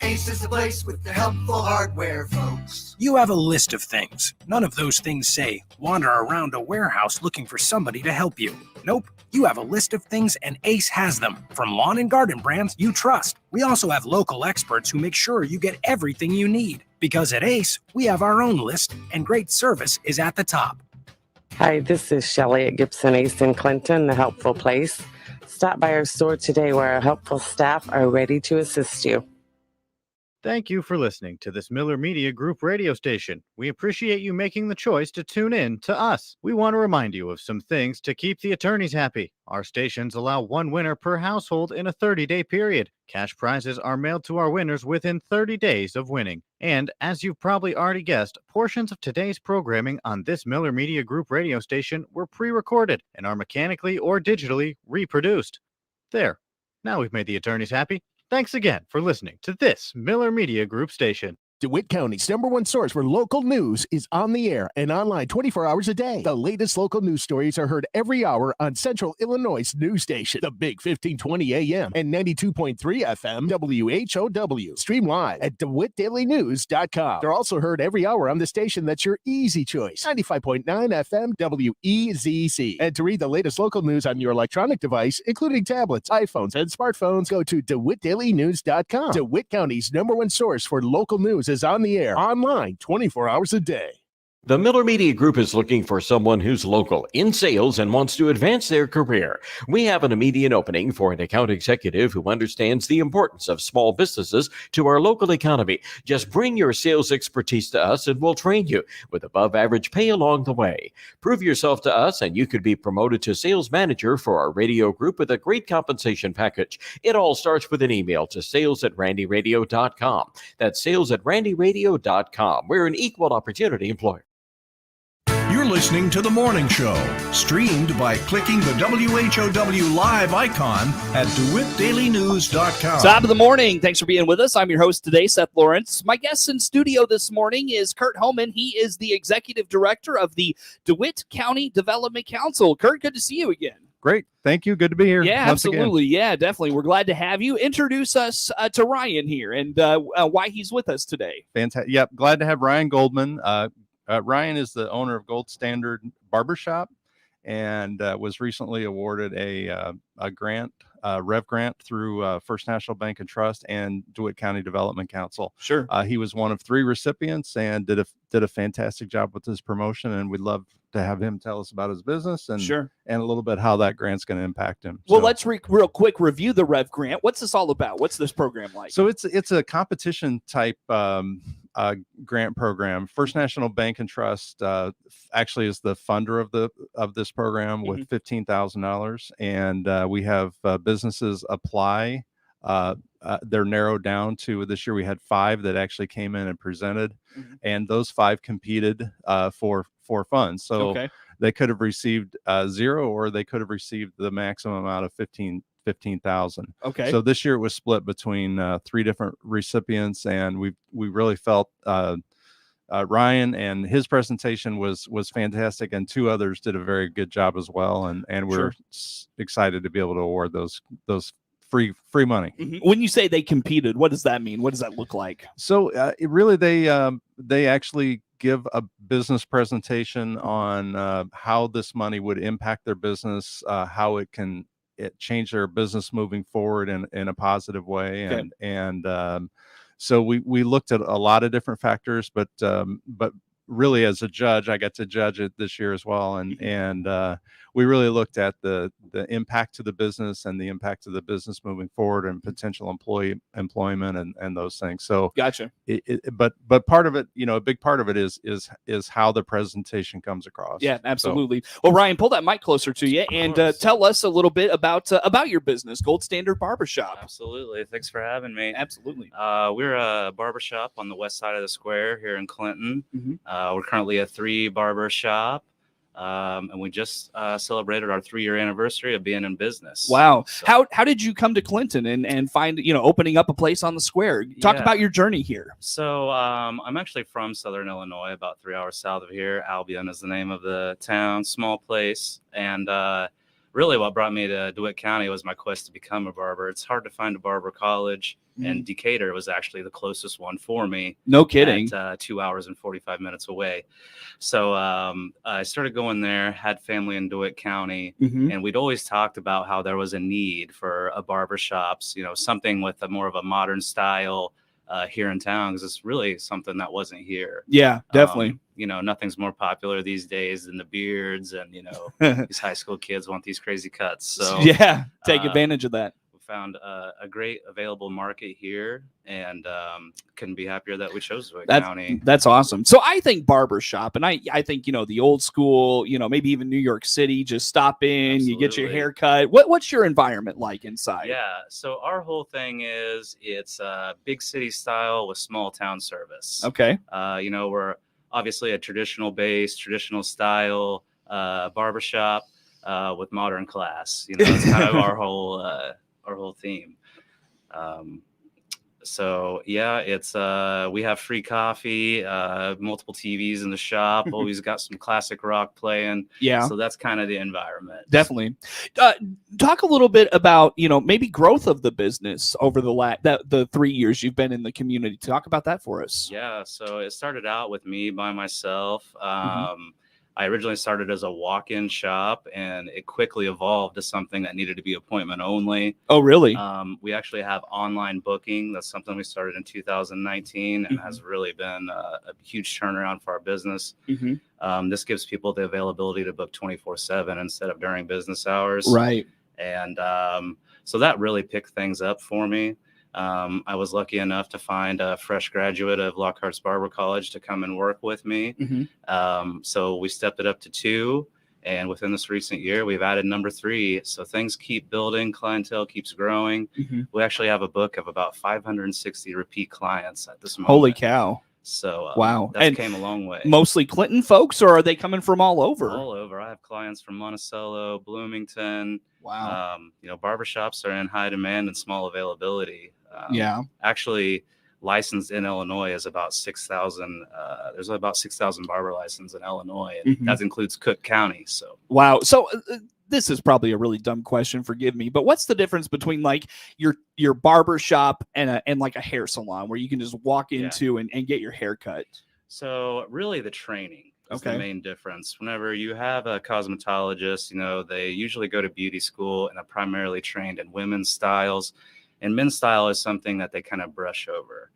Ace is the place with the helpful hardware, folks. You have a list of things. None of those things say, wander around a warehouse looking for somebody to help you. Nope. You have a list of things and Ace has them. From lawn and garden brands you trust. We also have local experts who make sure you get everything you need. Because at Ace, we have our own list and great service is at the top. Hi, this is Shelley at Gibson Ace in Clinton, the helpful place. Stop by our store today where our helpful staff are ready to assist you. Thank you for listening to this Miller Media Group radio station. We appreciate you making the choice to tune in to us. We want to remind you of some things to keep the attorneys happy. Our stations allow one winner per household in a 30-day period. Cash prizes are mailed to our winners within 30 days of winning. And as you've probably already guessed, portions of today's programming on this Miller Media Group radio station were pre-recorded and are mechanically or digitally reproduced. There. Now we've made the attorneys happy. Thanks again for listening to this Miller Media Group station. DeWitt County's #1 source for local news is on the air and online 24 hours a day. The latest local news stories are heard every hour on Central Illinois' news station, the Big 1520 AM and 92.3 FM WHOW. Stream live at DeWittDailyNews.com. They're also heard every hour on the station that's your easy choice, 95.9 FM WEZC. And to read the latest local news on your electronic device, including tablets, iPhones, and smartphones, go to DeWittDailyNews.com. DeWitt County's #1 source for local news is on the air, online, 24 hours a day. The Miller Media Group is looking for someone who's local in sales and wants to advance their career. We have an immediate opening for an account executive who understands the importance of small businesses to our local economy. Just bring your sales expertise to us and we'll train you with above average pay along the way. Prove yourself to us and you could be promoted to sales manager for our radio group with a great compensation package. It all starts with an email to sales@randyradio.com. That's sales@randyradio.com. We're an equal opportunity employer. You're listening to The Morning Show, streamed by clicking the WHOW live icon at DeWittDailyNews.com. Top of the morning. Thanks for being with us. I'm your host today, Seth Lawrence. My guest in studio this morning is Curt Homann. He is the executive director of the DeWitt County Development Council. Curt, good to see you again. Great. Thank you. Good to be here. Yeah, absolutely. Yeah, definitely. We're glad to have you. Introduce us to Ryan here and why he's with us today. Fantastic. Yep. Glad to have Ryan Goldman. Ryan is the owner of Gold Standard Barbershop and was recently awarded a grant, Rev grant through First National Bank and Trust and DeWitt County Development Council. Sure. He was one of 3 recipients and did a fantastic job with his promotion, and we'd love to have him tell us about his business and Sure. and a little bit how that grant's going to impact him. Well, let's real quick review the Rev grant. What's this all about? What's this program like? So it's a competition type grant program. First National Bank and Trust actually is the funder of this program with $15,000, and we have businesses apply. They're narrowed down to this year. We had 5 that actually came in and presented, and those 5 competed for funds. So they could have received 0, or they could have received the maximum amount of $15,000. Okay. So this year it was split between 3 different recipients, and we really felt Ryan and his presentation was fantastic, and 2 others did a very good job as well, and we're excited to be able to award those free money. When you say they competed, what does that mean? What does that look like? So they actually give a business presentation on how this money would impact their business, how it can change their business moving forward in a positive way. And so we looked at a lot of different factors, but really as a judge, I got to judge it this year as well. And we really looked at the impact to the business and the impact of the business moving forward and potential employment and those things. So gotcha. But part of it, a big part of it is how the presentation comes across. Yeah, absolutely. So, well, Ryan, pull that mic closer to you and tell us a little bit about your business, Gold Standard Barbershop. Absolutely. Thanks for having me. Absolutely. We're a barbershop on the west side of the square here in Clinton. We're currently a 3 barbershop. And we just celebrated our 3-year anniversary of being in business. Wow. So, how did you come to Clinton and find, opening up a place on the square? Talk about your journey here. So I'm actually from Southern Illinois, about 3 hours south of here. Albion is the name of the town, small place. And really what brought me to DeWitt County was my quest to become a barber. It's hard to find a barber college and Decatur was actually the closest one for me. No kidding. At 2 hours and 45 minutes away. So I started going there, had family in DeWitt County, and we'd always talked about how there was a need for a barbershops, something with a more of a modern style here in town, because it's really something that wasn't here. Yeah, definitely. Nothing's more popular these days than the beards, and these high school kids want these crazy cuts. So yeah, take advantage of that. We found a great available market here, and couldn't be happier that we chose DeWitt County. That's awesome. So I think barbershop, and I think the old school, maybe even New York City, just stop in, Absolutely. you get your hair cut. What's your environment like inside? Yeah, so our whole thing is it's big city style with small town service. Okay. We're obviously a traditional style barbershop with modern class. It's kind of our whole theme. So yeah, it's we have free coffee, multiple TVs in the shop. Always got some classic rock playing. Yeah. So that's kind of the environment. Definitely. Talk a little bit about maybe growth of the business over the 3 years you've been in the community. Talk about that for us. Yeah. So it started out with me by myself. I originally started as a walk-in shop, and it quickly evolved to something that needed to be appointment only. Oh, really? We actually have online booking. That's something we started in 2019 and has really been a huge turnaround for our business. This gives people the availability to book 24/7 instead of during business hours. Right. And so that really picked things up for me. I was lucky enough to find a fresh graduate of Lockhart's Barber College to come and work with me. So we stepped it up to 2, and within this recent year, we've added number 3. So things keep building, clientele keeps growing. We actually have a book of about 560 repeat clients at this moment. Holy cow. So wow, that came a long way. Mostly Clinton folks, or are they coming from all over? All over. I have clients from Monticello, Bloomington. Wow. Barbershops are in high demand and small availability. Yeah. Actually, licensed in Illinois is about 6,000. There's about 6,000 barber licensed in Illinois, and that includes Cook County. So wow. So this is probably a really dumb question. Forgive me, but what's the difference between like your barber shop and like a hair salon where you can just walk into and get your hair cut? So really, the training is Okay. the main difference. Whenever you have a cosmetologist, they usually go to beauty school and are primarily trained in women's styles. And men's style is something that they kind of brush over.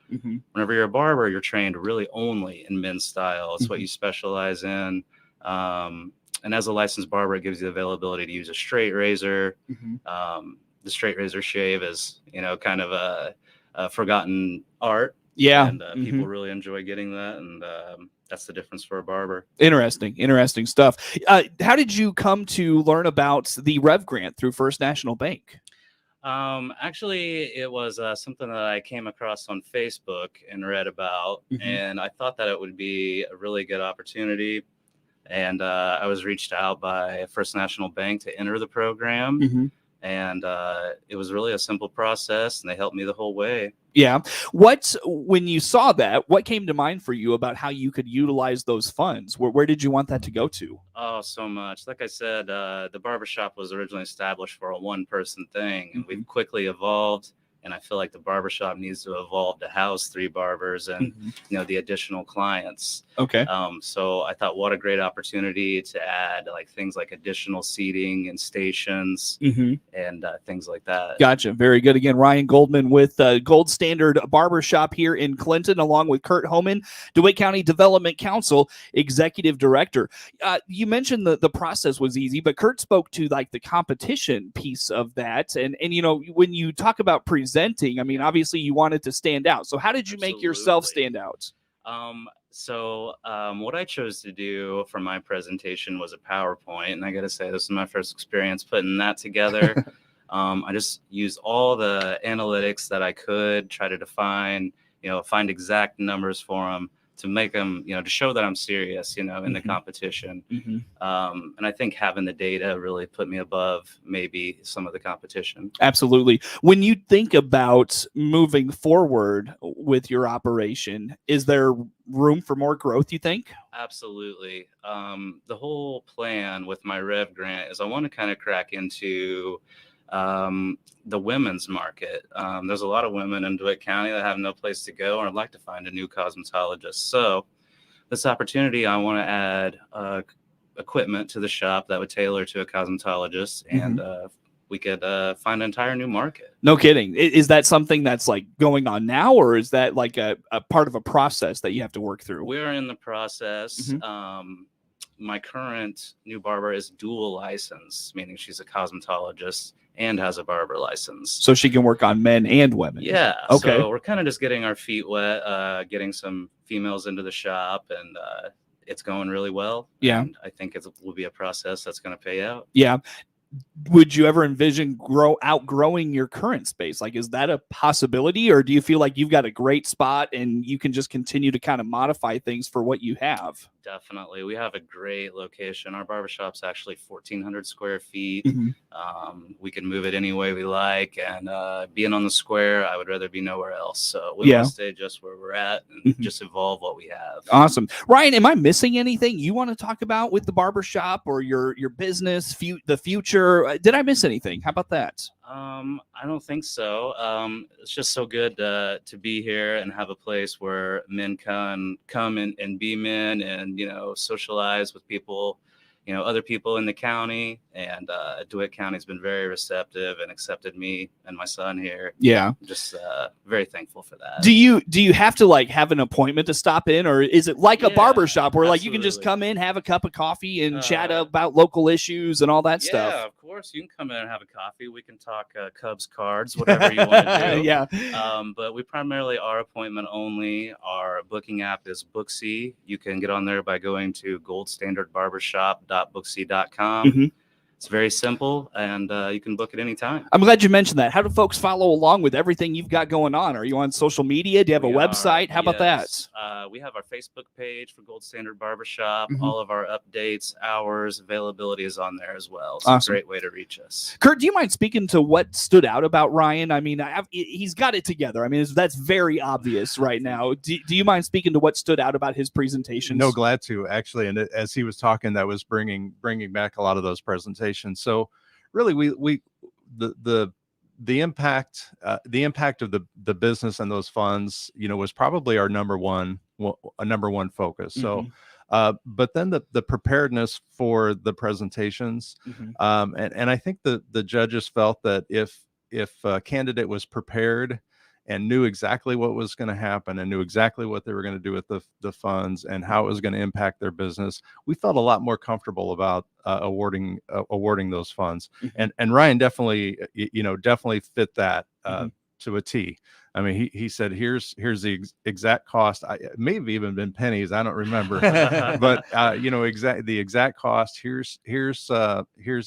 Whenever you're a barber, you're trained really only in men's style. It's what you specialize in. And as a licensed barber, it gives you the availability to use a straight razor. The straight razor shave is, kind of a forgotten art. Yeah. And people really enjoy getting that. And that's the difference for a barber. Interesting stuff. How did you come to learn about the Rev Grant through First National Bank? Actually, it was something that I came across on Facebook and read about, and I thought that it would be a really good opportunity. And I was reached out by First National Bank to enter the program, and it was really a simple process, and they helped me the whole way. Yeah. When you saw that, what came to mind for you about how you could utilize those funds? Where did you want that to go to? Oh, so much. Like I said, the barbershop was originally established for a one-person thing, and we've quickly evolved. And I feel like the barbershop needs to evolve to house 3 barbers and, the additional clients. Okay. So I thought, what a great opportunity to add things like additional seating and stations and things like that. Gotcha. Very good. Again, Ryan Goldman with Gold Standard Barbershop here in Clinton, along with Curt Homann, DeWitt County Development Council Executive Director. You mentioned the process was easy, but Curt spoke to the competition piece of that. And when you talk about presenting, I mean, obviously you wanted to stand out. So how did you make yourself stand out? So what I chose to do for my presentation was a PowerPoint. And I got to say, this is my first experience putting that together. I just used all the analytics that I could, try to define, find exact numbers for them to make them, to show that I'm serious, in the competition. And I think having the data really put me above maybe some of the competition. Absolutely. When you think about moving forward with your operation, is there room for more growth, you think? Absolutely. The whole plan with my Rev Grant is I want to kind of crack into The women's market. There's a lot of women in DeWitt County that have no place to go and would like to find a new cosmetologist. So this opportunity, I want to add equipment to the shop that would tailor to a cosmetologist, and we could find an entire new market. No kidding. Is that something that's like going on now, or is that like a part of a process that you have to work through? We're in the process. My current new barber is dual licensed, meaning she's a cosmetologist and has a barber license. So she can work on men and women. Yeah. Okay. So we're kind of just getting our feet wet, getting some females into the shop, and it's going really well. Yeah. And I think it will be a process that's going to pay out. Yeah. Would you ever envision outgrowing your current space? Like, is that a possibility, or do you feel like you've got a great spot and you can just continue to kind of modify things for what you have? Definitely. We have a great location. Our barbershop's actually 1,400 square feet. We can move it any way we like. And being on the square, I would rather be nowhere else. So we want to stay just where we're at and just evolve what we have. Awesome. Ryan, am I missing anything you want to talk about with the barbershop or your business, the future? Did I miss anything? How about that? I don't think so. It's just so good to be here and have a place where men can come and be men and, socialize with people, other people in the county. And DeWitt County has been very receptive and accepted me and my son here. Yeah. Just very thankful for that. Do you have to like have an appointment to stop in, or is it like a barbershop where like you can just come in, have a cup of coffee and chat about local issues and all that stuff? Yeah, of course. You can come in and have a coffee. We can talk Cubs cards, whatever you want to do. Yeah. But we primarily are appointment only. Our booking app is Booksy. You can get on there by going to goldstandardbarbershop.booksy.com. It's very simple, and you can book at any time. I'm glad you mentioned that. How do folks follow along with everything you've got going on? Are you on social media? Do you have a website? How about that? We have our Facebook page for Gold Standard Barbershop. All of our updates, hours, availability is on there as well. So Awesome. It's a great way to reach us. Curt, do you mind speaking to what stood out about Ryan? I mean, he's got it together. I mean, that's very obvious right now. Do you mind speaking to what stood out about his presentations? No, glad to, actually. And as he was talking, that was bringing back a lot of those presentations. So really, the impact of the business and those funds, was probably our number one focus. So, but then the preparedness for the presentations, and I think the judges felt that if a candidate was prepared and knew exactly what was going to happen and knew exactly what they were going to do with the funds and how it was going to impact their business, we felt a lot more comfortable about awarding those funds. And Ryan definitely fit that to a T. I mean, he said, here's the exact cost. It may have even been pennies. I don't remember, but the exact cost. Here's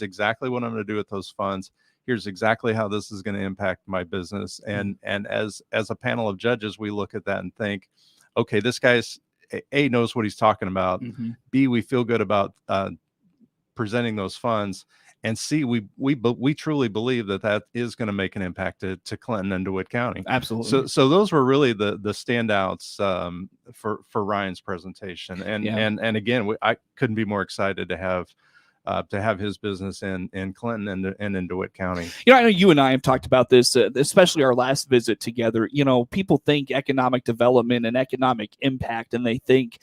exactly what I'm going to do with those funds. Here's exactly how this is going to impact my business. And as a panel of judges, we look at that and think, okay, this guy's A, knows what he's talking about. B, we feel good about presenting those funds. And C, we truly believe that is going to make an impact to Clinton and DeWitt County. Absolutely. So those were really the standouts for Ryan's presentation. And again, I couldn't be more excited to have his business in Clinton and in DeWitt County. I know you and I have talked about this, especially our last visit together. People think economic development and economic impact, and they think,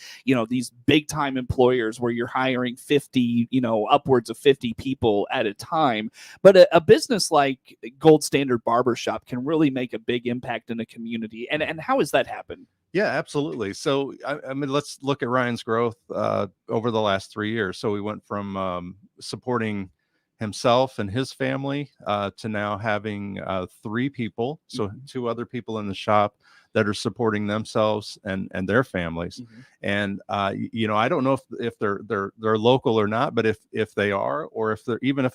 these big time employers where you're hiring 50, upwards of 50 people at a time. But a business like Gold Standard Barbershop can really make a big impact in a community. And how has that happened? Yeah, absolutely. So, I mean, let's look at Ryan's growth over the last 3 years. So we went from supporting himself and his family to now having 3 people, so 2 other people in the shop that are supporting themselves and their families. And I don't know if they're local or not, but if they are, or if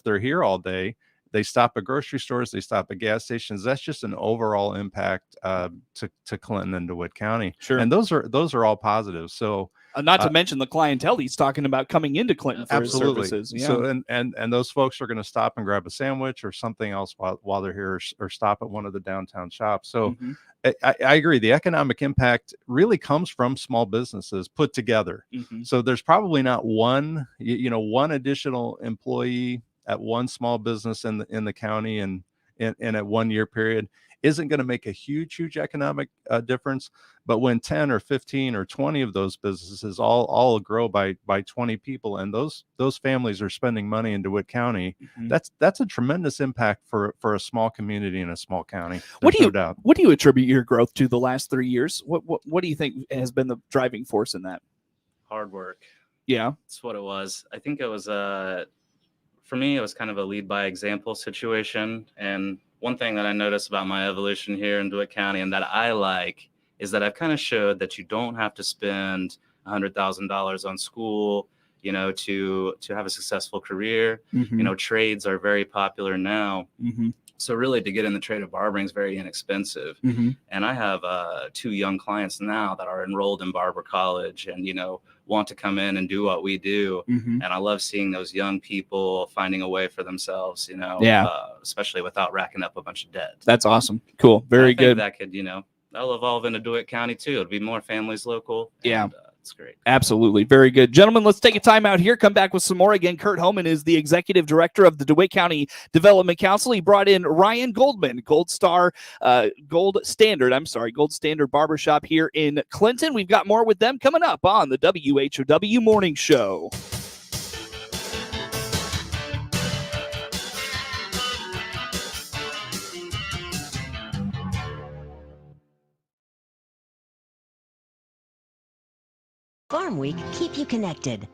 they're here all day, they stop at grocery stores, they stop at gas stations. That's just an overall impact to Clinton and DeWitt County. Sure. And those are all positive. So not to mention the clientele he's talking about coming into Clinton for his services. Yeah. So and those folks are going to stop and grab a sandwich or something else while they're here, or stop at one of the downtown shops. So I agree. The economic impact really comes from small businesses put together. So there's probably not one additional employee at one small business in the county and in a 1 year period isn't going to make a huge economic difference. But when 10 or 15 or 20 of those businesses all grow by 20 people, and those families are spending money in DeWitt County, that's a tremendous impact for a small community in a small county. What do you attribute your growth to the last 3 years? What do you think has been the driving force in that? Hard work. Yeah, that's what it was. I think it was for me, it was kind of a lead by example situation. And one thing that I noticed about my evolution here in DeWitt County and that I like is that I've kind of showed that you don't have to spend $100,000 on school, to have a successful career. Trades are very popular now. So really to get in the trade of barbering is very inexpensive. And I have 2 young clients now that are enrolled in barber college and, want to come in and do what we do. And I love seeing those young people finding a way for themselves, especially without racking up a bunch of debt. That's awesome. Cool. Very good. That could, that'll evolve into DeWitt County too. It'll be more families local. Yeah. It's great. Absolutely. Very good. Gentlemen, let's take a time out here. Come back with some more. Again, Curt Homann is the executive director of the DeWitt County Development Council. He brought in Ryan Goldman, Gold Standard Barbershop here in Clinton. We've got more with them coming up on the WHOW Morning Show. Farm Week, keep you connected.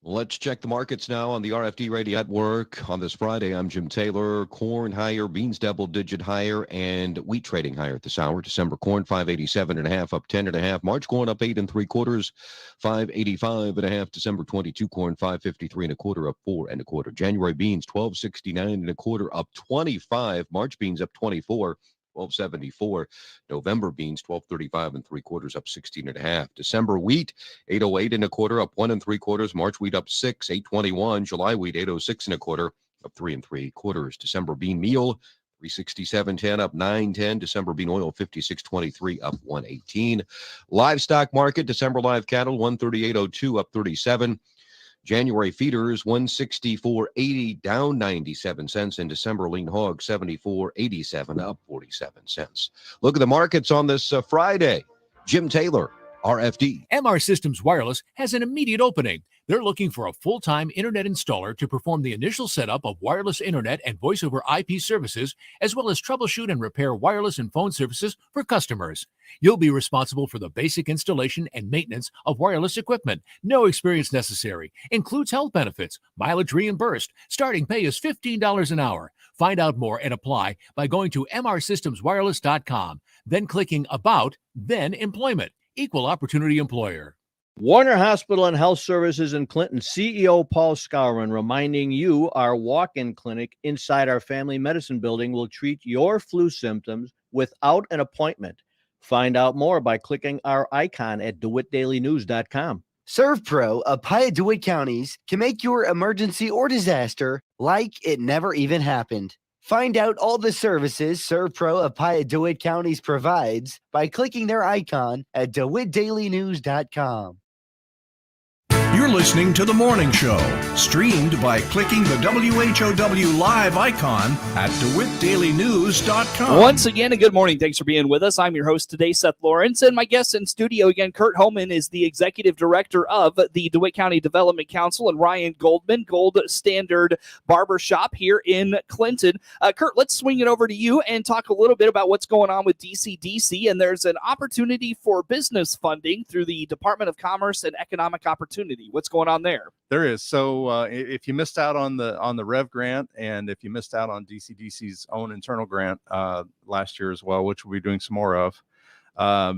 Let's check the markets now on the RFD Radio Network. On this Friday, I'm Jim Taylor. Corn higher, beans double-digit higher, and wheat trading higher at this hour. December corn 587.5 up 10.5. March corn up 8 3/4, 585.5. December 22 corn 553 1/4 up 4 1/4. January beans 1269 1/4 up 25. March beans up 24. 1274. November beans 1235 3/4 up 16.5. December wheat 808 1/4 up 1 3/4. March wheat up 6 821. July wheat 806 1/4 up 3 3/4. December bean meal 367.10 up 9.10. December bean oil 56.23 up 118. Livestock market December live cattle 138.02 up 37. January feeders 164.80 down 97 cents. In December lean hog 74.87 up 47 cents. Look at the markets on this Friday. Jim Taylor, RFD. MR Systems Wireless has an immediate opening. They're looking for a full-time internet installer to perform the initial setup of wireless internet and voice over IP services, as well as troubleshoot and repair wireless and phone services for customers. You'll be responsible for the basic installation and maintenance of wireless equipment. No experience necessary. Includes health benefits, mileage reimbursed. Starting pay is $15 an hour. Find out more and apply by going to mrsystemswireless.com, then clicking About, then Employment. Equal opportunity employer. Warner Hospital and Health Services in Clinton CEO Paul Skowron reminding you our walk-in clinic inside our family medicine building will treat your flu symptoms without an appointment. Find out more by clicking our icon at DeWittDailyNews.com. ServPro of Piatt DeWitt Counties can make your emergency or disaster like it never even happened. Find out all the services ServPro of Piatt DeWitt Counties provides by clicking their icon at DeWittDailyNews.com. You're listening to The Morning Show, streamed by clicking the WHOW live icon at DeWittDailyNews.com. Once again, a good morning. Thanks for being with us. I'm your host today, Seth Lawrence, and my guest in studio again, Curt Homann, is the executive director of the DeWitt County Development Council, and Ryan Goldman, Gold Standard Barbershop here in Clinton. Curt, let's swing it over to you and talk a little bit about what's going on with DCDC, and there's an opportunity for business funding through the Department of Commerce and Economic Opportunity. What's going on there? There is. So if you missed out on the Rev grant, and if you missed out on DCDC's own internal grant last year as well, which we'll be doing some more of, I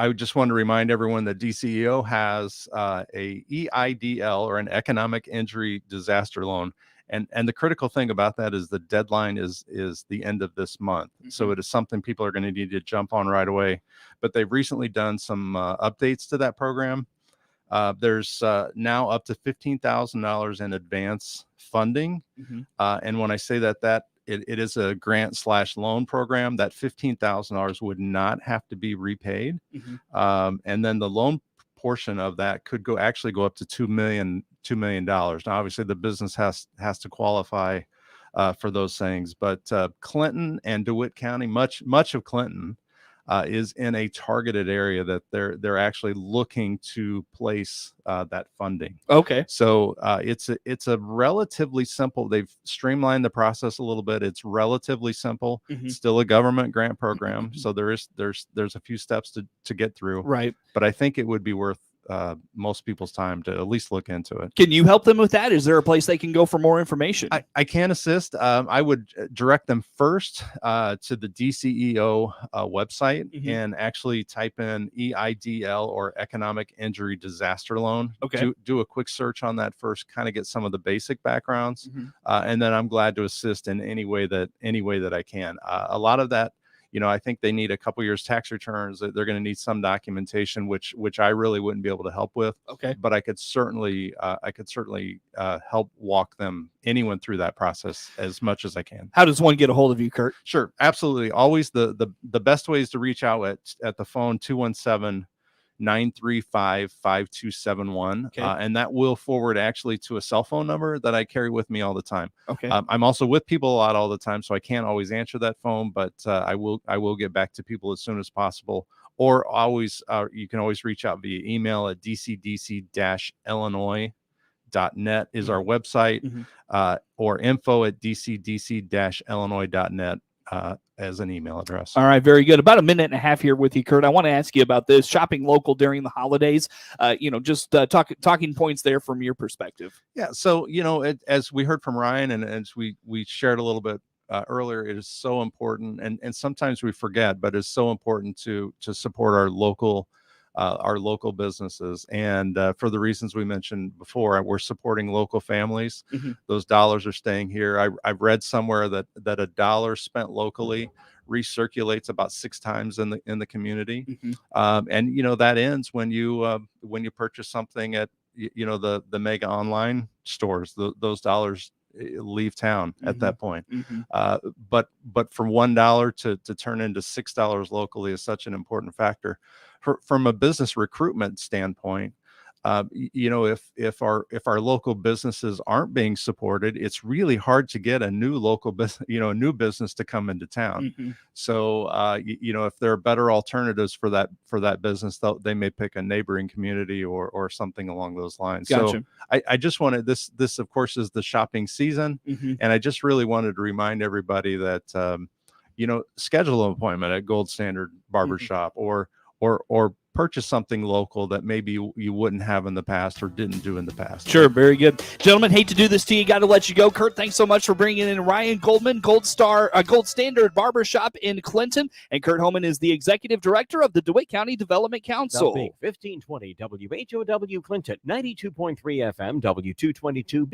would just want to remind everyone that DCEO has a EIDL, or an economic injury disaster loan. And the critical thing about that is the deadline is the end of this month. Mm-hmm. So it is something people are going to need to jump on right away. But they've recently done some updates to that program. There's now up to $15,000 in advance funding. Mm-hmm. And when I say that it is a grant/loan program, that $15,000 would not have to be repaid. Mm-hmm. And then the loan portion of that could actually go up to $2 million. Now, obviously, the business has to qualify for those things. But Clinton and DeWitt County, much of Clinton is in a targeted area that they're actually looking to place that funding. Okay. So it's a relatively simple. They've streamlined the process a little bit. It's relatively simple. Mhm. Still a government grant program, so there's a few steps to get through. Right. But I think it would be worth most people's time to at least look into it. Can you help them with that? Is there a place they can go for more information? I can assist. I would direct them first to the DCEO website and actually type in EIDL or Economic Injury Disaster Loan. Okay. Do a quick search on that first, kind of get some of the basic backgrounds, and then I'm glad to assist in any way that I can. A lot of that, I think they need a couple years tax returns. They're going to need some documentation, which I really wouldn't be able to help with. Okay. But I could certainly help walk anyone through that process as much as I can. How does one get a hold of you, Curt? Sure, absolutely. Always the best way is to reach out at the phone 217-935-5271. Okay. And that will forward actually to a cell phone number that I carry with me all the time. Okay. I'm also with people a lot all the time, so I can't always answer that phone, but I will get back to people as soon as possible. Or you can always reach out via email at dcdc-illinois.net is our website, or info@dcdc-illinois.net as an email address. All right, very good. About a minute and a half here with you, Curt. I want to ask you about this shopping local during the holidays. Just talking points there from your perspective. Yeah. So, as we heard from Ryan and as we shared a little bit earlier, it is so important, and sometimes we forget, but it's so important to support our local businesses. And for the reasons we mentioned before, we're supporting local families. Those dollars are staying here. I've read somewhere that a dollar spent locally recirculates about 6 times in the community. And that ends when you purchase something at the mega online stores. Those dollars leave town at that point. But from $1 to turn into $6 locally is such an important factor. From a business recruitment standpoint, if our local businesses aren't being supported, it's really hard to get a new local business, a new business to come into town. So, if there are better alternatives for that business, they may pick a neighboring community or something along those lines. Gotcha. So I just wanted this, of course, is the shopping season. And I just really wanted to remind everybody that, schedule an appointment at Gold Standard Barbershop or purchase something local that maybe you wouldn't have in the past or didn't do in the past. Sure, very good. Gentlemen, hate to do this to you. Got to let you go. Curt, thanks so much for bringing in Ryan Goldman, Gold Standard Barbershop in Clinton. And Curt Homann is the Executive Director of the DeWitt County Development Council. The big 1520 WHOW Clinton, 92.3 FM, W222B.